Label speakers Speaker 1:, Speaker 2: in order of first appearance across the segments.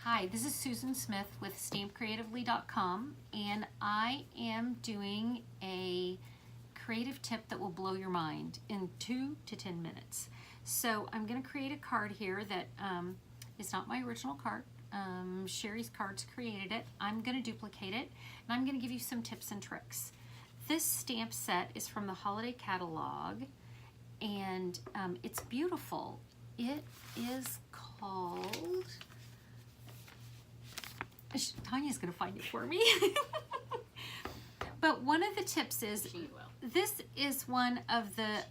Speaker 1: Hi, this is Susan Smith with StampCreatively.com, and I am doing a creative tip that will blow your mind in 2 to 10 minutes. So I'm going to create a card here that is not my original card. Sherry's Cards created it. I'm going to duplicate it, and I'm going to give you some tips and tricks. This stamp set is from the holiday catalog, and it's beautiful. It is called... Tanya's going to find it for me. But one of the tips is, this is one of the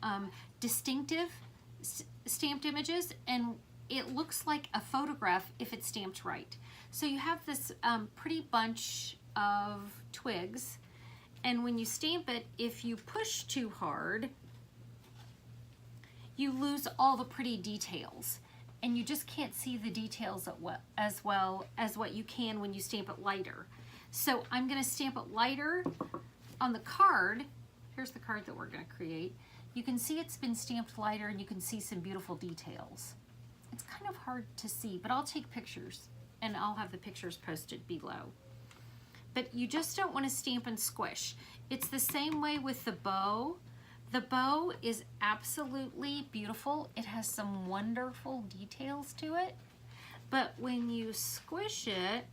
Speaker 1: distinctive stamped images, and it looks like a photograph if it's stamped right. So you have this pretty bunch of twigs, and when you stamp it, if you push too hard, you lose all the pretty details. And you just can't see the details as well as what you can when you stamp it lighter. So I'm going to stamp it lighter on the card. Here's the card that we're going to create. You can see it's been stamped lighter, and you can see some beautiful details. It's kind of hard to see, but I'll take pictures, and I'll have the pictures posted below. But you just don't want to stamp and squish. It's the same way with the bow. The bow is absolutely beautiful. It has some wonderful details to it, but when you squish it,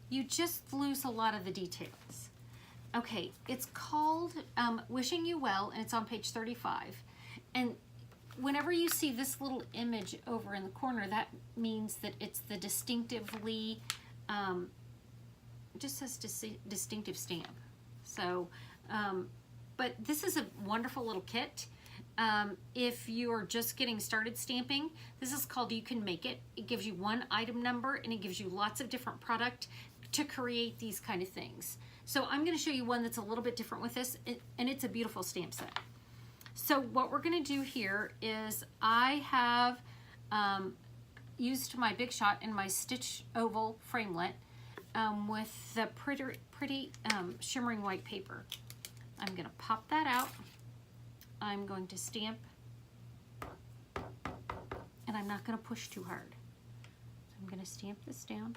Speaker 1: you just lose a lot of the details. Okay, it's called Wishing You Well, and it's on page 35. And whenever you see this little image over in the corner, that means that it's the distinctively, it just says distinctive stamp. So, but this is a wonderful little kit. If you're just getting started stamping, this is called You Can Make It. It gives you one item number, and it gives you lots of different product to create these kind of things. So I'm going to show you one that's a little bit different with this, and it's a beautiful stamp set. So what we're going to do here is I have used my Big Shot and my Stitch Oval framelit with the pretty shimmering white paper. I'm going to pop that out. I'm going to stamp, and I'm not going to push too hard. So I'm going to stamp this down.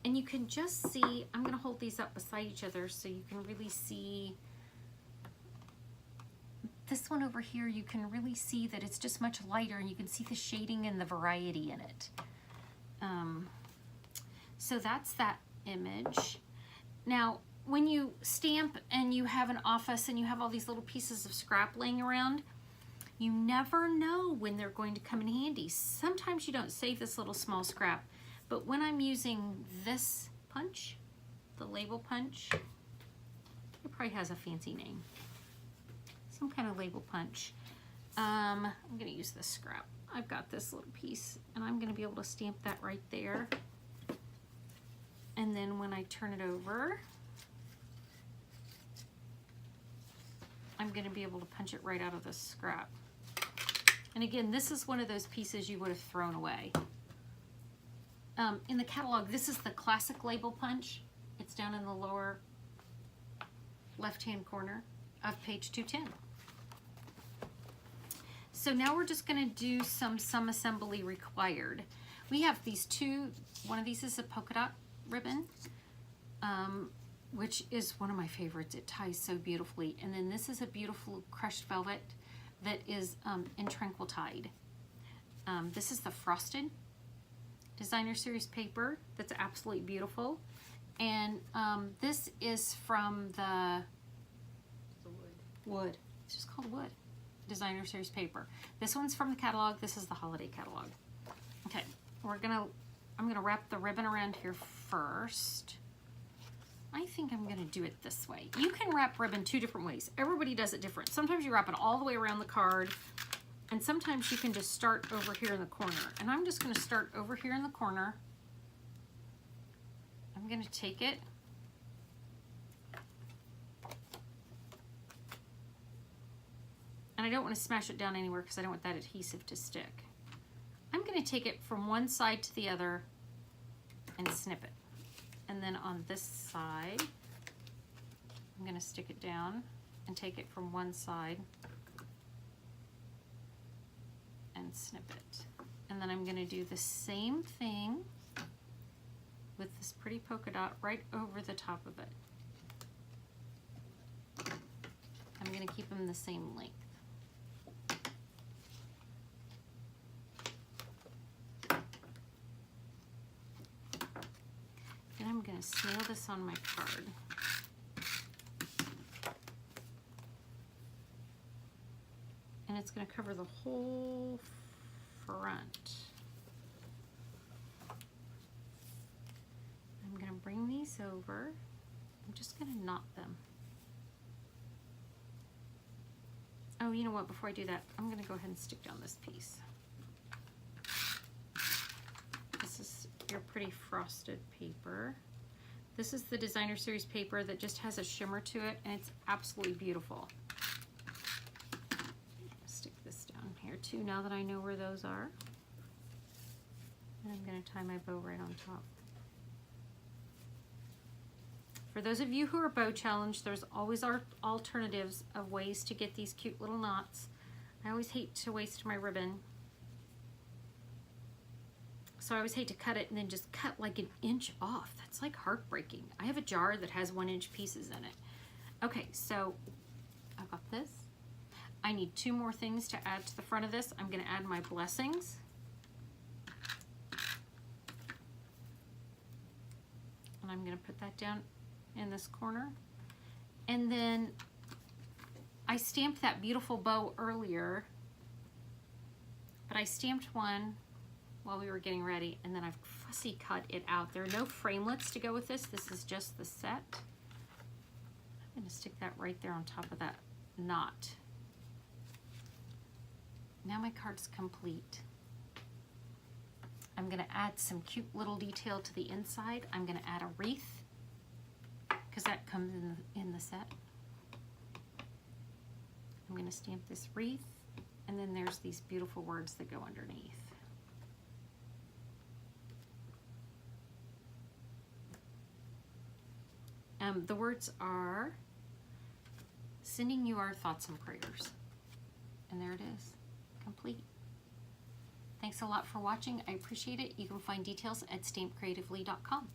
Speaker 1: And you can just see, I'm going to hold these up beside each other so you can really see. This one over here, you can really see that it's just much lighter, and you can see the shading and the variety in it. So that's that image. Now, when you stamp and you have an office and you have all these little pieces of scrap laying around, you never know when they're going to come in handy. Sometimes you don't save this little small scrap, but when I'm using this punch, the label punch, it probably has a fancy name. Some kind of label punch. I'm going to use this scrap. I've got this little piece, and I'm going to be able to stamp that right there. And then when I turn it over, I'm going to be able to punch it right out of the scrap. And again, this is one of those pieces you would have thrown away. In the catalog, this is the classic label punch. It's down in the lower left-hand corner of page 210. So now we're just going to do some assembly required. We have these two, one of these is a polka dot ribbon, which is one of my favorites. It ties so beautifully. And then this is a beautiful crushed velvet that is in Tranquil Tide. This is the Frosted Designer Series paper that's absolutely beautiful. And this is from the Wood. It's just called Wood Designer Series paper. This one's from the catalog. This is the holiday catalog. Okay, I'm gonna wrap the ribbon around here first. I think I'm gonna do it this way. You can wrap ribbon two different ways. Everybody does it different. Sometimes you wrap it all the way around the card, and sometimes you can just start over here in the corner. And I'm just gonna start over here in the corner. I'm gonna take it, and I don't want to smash it down anywhere because I don't want that adhesive to stick. I'm going to take it from one side to the other and snip it. And then on this side, I'm going to stick it down and take it from one side and snip it. And then I'm gonna do the same thing with this pretty polka dot right over the top of it. I'm gonna keep them the same length. Then I'm gonna snail this on my card. And it's gonna cover the whole front. I'm gonna bring these over. I'm just gonna knot them. Oh, you know what, before I do that, I'm gonna go ahead and stick down this piece. This is your pretty frosted paper. This is the Designer Series paper that just has a shimmer to it, and it's absolutely beautiful. Stick this down here too, now that I know where those are. And I'm gonna tie my bow right on top. For those of you who are bow challenged, there's always alternatives of ways to get these cute little knots. I always hate to waste my ribbon. So I always hate to cut it and then just cut like an inch off. That's like heartbreaking. I have a jar that has 1-inch pieces in it. Okay, so I've got this. I need 2 more things to add to the front of this. I'm gonna add my blessings. And I'm gonna put that down in this corner. And then I stamped that beautiful bow earlier, but I stamped one while we were getting ready, and then I've fussy cut it out. There are no framelits to go with this. This is just the set. I'm gonna stick that right there on top of that knot. Now my card's complete. I'm gonna add some cute little detail to the inside. I'm gonna add a wreath, because that comes in the set. I'm gonna stamp this wreath, and then there's these beautiful words that go underneath. The words are, sending you our thoughts and prayers. And there it is, complete. Thanks a lot for watching. I appreciate it. You can find details at stampcreatively.com.